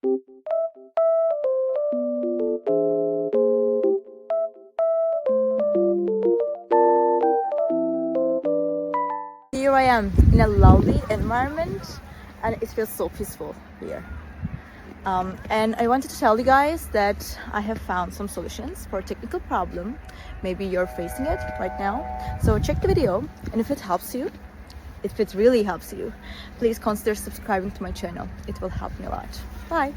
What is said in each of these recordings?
Here I am in a lovely environment and it feels so peaceful here. And I wanted to tell you guys that I have found some solutions for a technical problem. Maybe you're facing it right now. So check the video, and if it helps you, if it really helps you, please consider subscribing to my channel. It will help me a lot. Bye!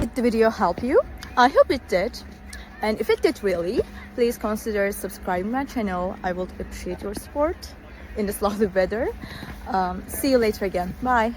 Did the video help you? I hope it did. And if it did really, please consider subscribing my channel. I would appreciate your support in this lovely weather. See you later again. Bye.